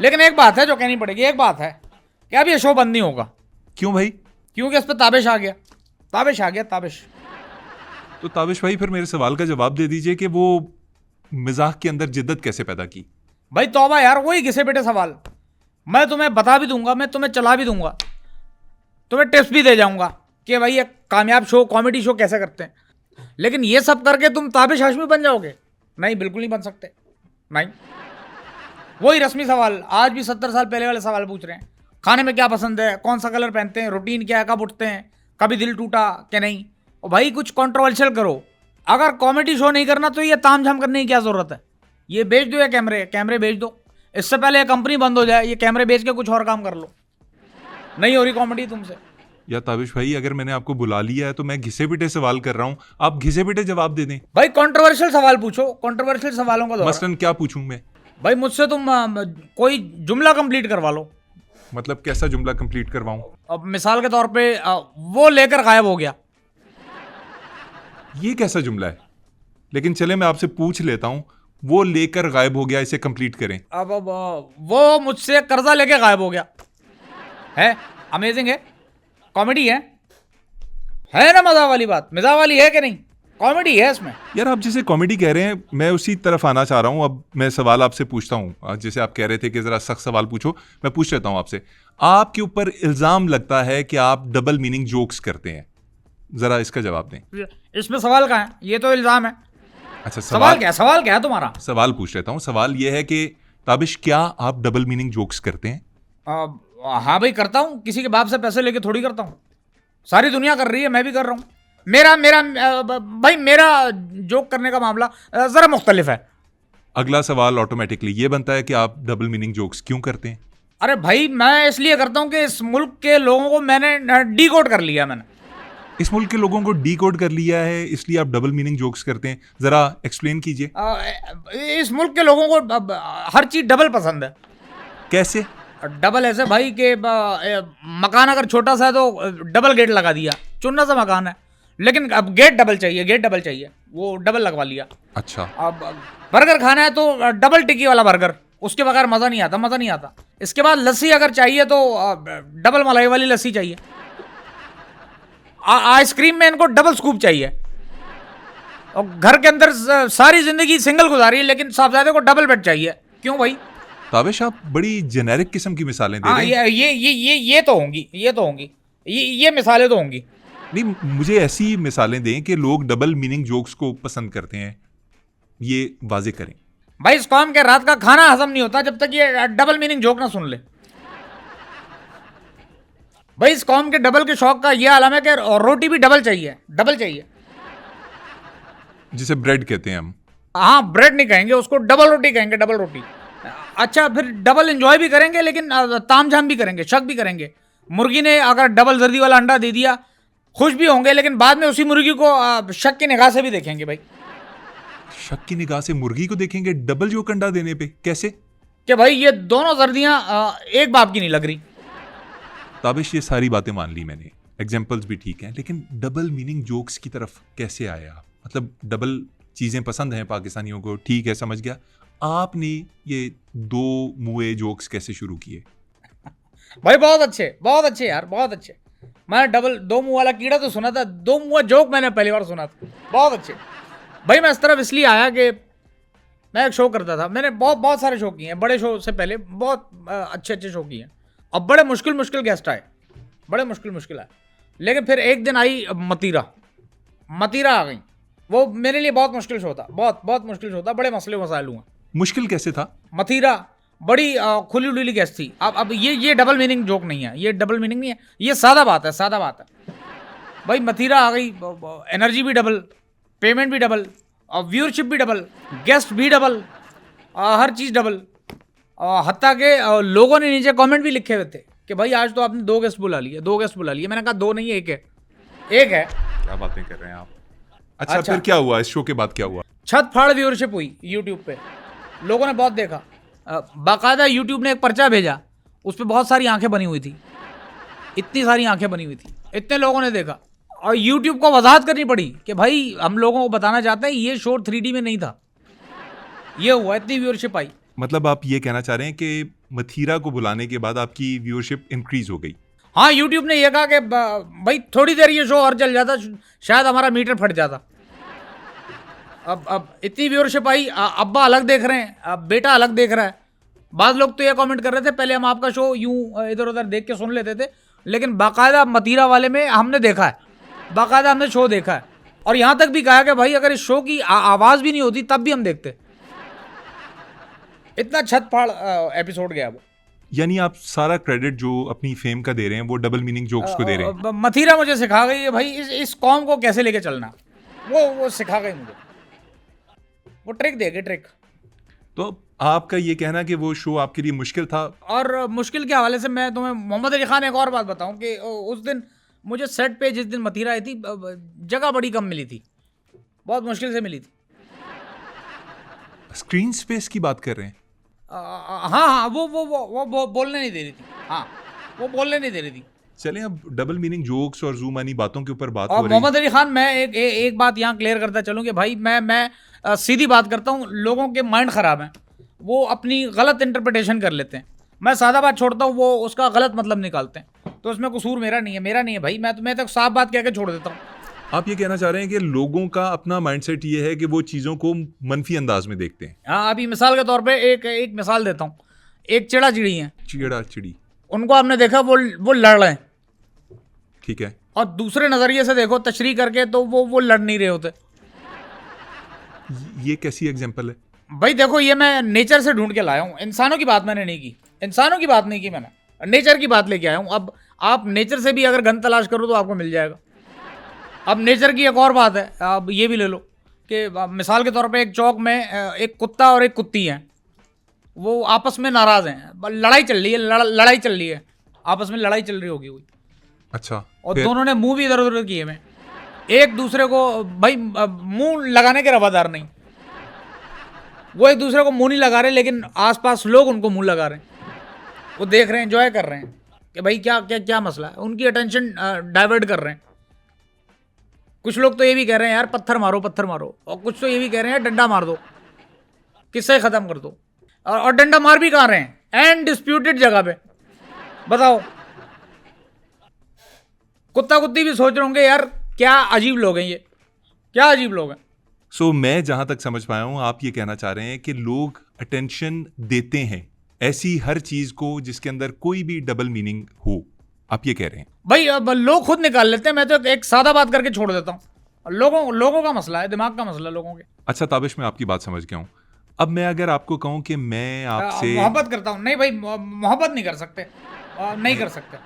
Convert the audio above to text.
लेकिन एक बात है जो कहनी पड़ेगी, एक बात है कि अब ये शो बंद नहीं होगा। क्यों भाई? क्योंकि इस पर ताबिश आ गया, ताबिश आ गया, ताबिश। तो ताबिश भाई फिर मेरे सवाल का जवाब दे दीजिए कि वो मिजाक के अंदर जिद्दत कैसे पैदा की? भाई तौबा यार, वही घिसे पिटे सवाल। मैं तुम्हें बता भी दूंगा, मैं तुम्हें चला भी दूंगा, तुम्हें टिप्स भी दे जाऊंगा कि भाई ये कामयाब शो, कॉमेडी शो कैसे करते हैं। लेकिन ये सब करके तुम ताबिश हाशमी बन जाओगे? नहीं, बिल्कुल नहीं बन सकते। नहीं, वही रस्मी सवाल, आज भी 70 साल पहले वाले सवाल पूछ रहे हैं। खाने में क्या पसंद है, कौन सा कलर पहनते हैं, रूटीन क्या है, कब उठते हैं, कभी दिल टूटा कि नहीं। और भाई कुछ कंट्रोवर्शियल करो। अगर कॉमेडी शो नहीं करना तो ये तामझाम करने की क्या जरूरत है? ये बेच दो, या कैमरे कैमरे बेच दो। इससे पहले ये कंपनी बंद हो जाए, ये कैमरे बेच के कुछ और काम कर लो। नहीं हो रही कॉमेडी तुमसे। या ताबिश भाई, अगर मैंने आपको बुला लिया है तो मैं घिसे पिटे सवाल कर रहा हूं, आप घिसे पिटे जवाब दे दें। भाई कंट्रोवर्शियल सवाल पूछो, कंट्रोवर्शियल सवालों का दौर है। मसलन क्या पूछूं मैं? भाई मुझसे तुम कोई जुमला कंप्लीट करवा लो। मतलब कैसा जुमला कंप्लीट करवाऊं? अब मिसाल के तौर पे वो लेकर गायब हो गया। ये कैसा जुमला है? लेकिन चले मैं आपसे पूछ लेता हूं, वो लेकर गायब हो गया, इसे कंप्लीट करें। अब वो मुझसे कर्जा लेके गायब हो गया। है अमेजिंग है, कॉमेडी है ना? मजा वाली बात, मजा वाली है कि नहीं? कॉमेडी है इसमें। यार आप जिसे कॉमेडी कह रहे हैं, मैं उसी तरफ आना चाह रहा हूं। अब मैं सवाल आपसे पूछता हूं, जैसे आप कह रहे थे कि जरा सख्त सवाल पूछो, मैं पूछ लेता हूं आपसे। आपके ऊपर इल्जाम लगता है कि आप डबल मीनिंग जोक्स करते हैं, जरा इसका जवाब दें। इसमें सवाल कहाँ है? ये तो इल्जाम है। अच्छा, सवाल क्या है? सवाल क्या है तुम्हारा? सवाल पूछ लेता हूं। सवाल यह है कि ताबिश, क्या आप डबल मीनिंग जोक्स करते हैं? हाँ भाई करता हूँ, किसी के बाप से पैसे लेके थोड़ी करता हूँ। सारी दुनिया कर रही है, मैं भी कर रहा हूँ। भाई मेरा जोक करने का मामला जरा मुख्तलिफ है। अगला सवाल ऑटोमेटिकली ये बनता है कि आप डबल मीनिंग जोक्स क्यों करते हैं? अरे भाई मैं इसलिए करता हूँ कि इस मुल्क के लोगों को मैंने डीकोड कर लिया। मैंने इस मुल्क के लोगों को डीकोड कर लिया है, इसलिए आप डबल मीनिंग जोक्स करते हैं। जरा एक्सप्लेन कीजिए। इस मुल्क के लोगों को हर चीज डबल पसंद है। कैसे? डबल ऐसे भाई के मकान अगर छोटा सा है तो डबल गेट लगा दिया, चुनना सा मकान है, लेकिन अब गेट डबल चाहिए, गेट डबल चाहिए, वो डबल लगवा लिया। अच्छा। अब बर्गर खाना है तो डबल टिक्की वाला बर्गर, उसके बगैर मज़ा नहीं आता, मज़ा नहीं आता। इसके बाद लस्सी अगर चाहिए तो डबल मलाई वाली लस्सी चाहिए। आइसक्रीम में इनको डबल स्कूप चाहिए। और घर के अंदर सारी जिंदगी सिंगल गुजारी है, लेकिन साहबजादे को डबल बेड चाहिए। क्यों भाई? ताबिश, आप बड़ी जेनेरिक किस्म की मिसालें दे रहे हैं। ये तो होंगी, ये तो होंगी, ये मिसालें तो होंगी। नहीं, मुझे ऐसी मिसालें दें कि लोग डबल मीनिंग जोक्स को पसंद करते हैं, ये वाजे करें। भाई इस कौम के रात का खाना हजम नहीं होता जब तक ये डबल मीनिंग जोक ना सुन ले। भाई इस कौम के डबल के शौक का ये आलम है कि रोटी भी डबल चाहिए, डबल चाहिए। जिसे ब्रेड कहते हैं हम। हाँ, ब्रेड नहीं कहेंगे उसको, डबल रोटी कहेंगे, डबल रोटी। अच्छा, फिर डबल एंजॉय भी करेंगे, लेकिन तामझाम भी करेंगे, शक भी करेंगे। मुर्गी ने अगर डबल जर्दी वाला अंडा दे दिया, खुश भी होंगे, लेकिन बाद में उसी मुर्गी को शक की निगाह से भी देखेंगे। भाई शक की निगाह से मुर्गी को देखेंगे डबल जोक अंडा देने पे? कैसे? कि भाई ये दोनों जर्दियां एक बाप की नहीं लग रही। ताबिश, ये सारी बातें मान ली मैंने, एग्जाम्पल्स भी ठीक हैं, लेकिन डबल मीनिंग जोक्स की तरफ कैसे आए आप? मतलब डबल चीज़ें पसंद हैं पाकिस्तानियों को, ठीक है, समझ गया। आपने ये दो मुए जोक्स कैसे शुरू किए? भाई बहुत अच्छे यार, बहुत अच्छे। मैंने डबल दो मुंह वाला कीड़ा तो सुना था, दो मुंह जोक मैंने पहली बार सुना था। बहुत अच्छे भाई। मैं इस तरफ इसलिए आया कि मैं एक शो करता था, मैंने बहुत सारे शो किए हैं, बड़े शो से पहले बहुत अच्छे शो किए हैं। अब बड़े मुश्किल गेस्ट आए, बड़े मुश्किल आए, लेकिन फिर एक दिन आई मतीरा आ गई। वो मेरे लिए बहुत मुश्किल शो था, बहुत मुश्किल शो था, बड़े मसले मसाइल हुए। मुश्किल कैसे था? मतीरा बड़ी खुली डुली गेस्ट थी। अब ये डबल मीनिंग जोक नहीं है, ये डबल मीनिंग नहीं है, ये सादा बात है, सादा बात है। भाई मतीरा आ गई, एनर्जी भी डबल, पेमेंट भी डबल, और व्यूअरशिप भी डबल, गेस्ट भी डबल, हर चीज़ डबल। हत्ता के लोगों ने नीचे कमेंट भी लिखे हुए थे कि भाई आज तो आपने दो गेस्ट बुला लिए। मैंने कहा दो नहीं है, एक है। क्या बातें कर रहे हैं आप? अच्छा, फिर क्या हुआ? इस शो के बाद क्या हुआ? छत फाड़ व्यूअरशिप हुई यूट्यूब पे, लोगों ने बहुत देखा। बाकायदा यूट्यूब ने एक पर्चा भेजा, उस पर बहुत सारी आंखें बनी हुई थी, इतनी सारी आंखें बनी हुई थी, इतने लोगों ने देखा। और यूट्यूब को वजाहत करनी पड़ी कि भाई हम लोगों को बताना चाहते हैं ये शो 3D में नहीं था, ये हुआ, इतनी व्यूअरशिप आई। मतलब आप ये कहना चाह रहे हैं कि मथीरा को बुलाने के बाद आपकी व्यूअरशिप इंक्रीज हो गई? हाँ, यूट्यूब ने ये कहा कि भाई थोड़ी देर ये शो और चल जाता, शायद हमारा मीटर फट जाता। अब इतनी व्यूअरशिप आई, अब्बा अलग देख रहे हैं, अब बेटा अलग देख रहा है। बाद लोग तो ये कमेंट कर रहे थे, पहले हम आपका शो यूं इधर उधर देख के सुन लेते थे, लेकिन बाकायदा मतीरा वाले में हमने देखा है, बाकायदा हमने शो देखा है। और यहाँ तक भी कहा कि भाई अगर इस शो की आवाज़ भी नहीं होती तब भी हम देखते। इतना छत फाड़ एपिसोड गया वो। यानी आप सारा क्रेडिट जो अपनी फेम का दे रहे हैं वो डबल मीनिंग जोक्स को दे रहे हैं? मथीरा मुझे सिखा गई है भाई इस कॉम को कैसे लेके चलना, वो सिखा गई मुझे, वो ट्रिक दे गई, ट्रिक। तो आपका ये कहना कि वो शो आपके लिए मुश्किल था? और मुश्किल के हवाले से मैं तुम्हें मोहम्मद अली खान एक और बात बताऊं कि उस दिन मुझे सेट पे जिस दिन मथीरा आई थी, जगह बड़ी कम मिली थी, बहुत मुश्किल से मिली थी। स्क्रीन स्पेस की बात कर रहे हैं? हाँ, वो बोलने नहीं दे रही थी। हाँ, वो बोलने नहीं दे रही थी। चलें, अब डबल मीनिंग जोक्स और ज़ूमानी बातों के ऊपर बात हो और रही है। मोहम्मद अली खान, मैं एक बात यहाँ क्लियर करता चलूँ कि भाई मैं सीधी बात करता हूँ, लोगों के माइंड ख़राब हैं, वो अपनी गलत इंटरप्रिटेशन कर लेते हैं। मैं सादा बात छोड़ता हूँ, वो उसका गलत मतलब निकालते हैं, तो उसमें कसूर मेरा नहीं है भाई। मैं तो साफ बात कह के छोड़ देता हूँ। आप ये कहना चाह रहे हैं कि लोगों का अपना माइंडसेट ये है कि वो चीज़ों को मनफी अंदाज में देखते हैं? हाँ, अभी मिसाल के तौर पे एक मिसाल देता हूँ। एक चिड़ा चिड़ी है, चिड़ा चिड़ी, उनको आपने देखा वो लड़ रहे हैं, ठीक है, और दूसरे नज़रिए से देखो तशरीह करके तो वो लड़ नहीं रहे होते। ये कैसी एग्जांपल है? भाई देखो, ये मैं नेचर से ढूंढ के लाया हूँ, इंसानों की बात मैंने नहीं की, मैंने नेचर की बात लेके आया हूँ। अब आप नेचर से भी अगर गन तलाश करो तो आपको मिल जाएगा। अब नेचर की एक और बात है, अब ये भी ले लो कि मिसाल के तौर पे एक चौक में एक कुत्ता और एक कुत्ती हैं, वो आपस में नाराज़ हैं, लड़ाई चल रही है, आपस में लड़ाई चल रही होगी कोई। अच्छा, और दोनों ने मुंह भी इधर उधर किए हुए, एक दूसरे को भाई मुंह लगाने के रवादार नहीं, वो एक दूसरे को मुंह नहीं लगा रहे, लेकिन आसपास लोग उनको मुंह लगा रहे हैं, वो देख रहे हैं, एंजॉय कर रहे हैं कि भाई क्या क्या क्या मसला है, उनकी अटेंशन डाइवर्ट कर रहे हैं। कुछ लोग तो ये भी कह रहे हैं यार पत्थर मारो, और कुछ तो ये भी कह रहे हैं डंडा मार दो, किस्सा ख़त्म कर दो। और डंडा मार भी कहाँ रहे हैं? एंड डिस्प्यूटेड जगह पे। बताओ, कुत्ता कुत्ती भी सोच रहे होंगे यार क्या अजीब लोग हैं, ये क्या अजीब लोग हैं। सो मैं जहां तक समझ पाया हूं, आप ये कहना चाह रहे हैं कि लोग अटेंशन देते हैं ऐसी हर चीज को जिसके अंदर कोई भी डबल मीनिंग हो, आप ये कह रहे हैं? भाई अब लोग खुद निकाल लेते हैं, मैं तो एक सादा बात करके छोड़ देता हूँ। लोगों का मसला है, दिमाग का मसला लोगों के। अच्छा ताबिश, मैं आपकी बात समझ गया हूँ। अब मैं अगर आपको कहूँ कि मैं आपसे मोहब्बत करता हूँ, नहीं भाई मोहब्बत नहीं कर सकते, नहीं कर सकते।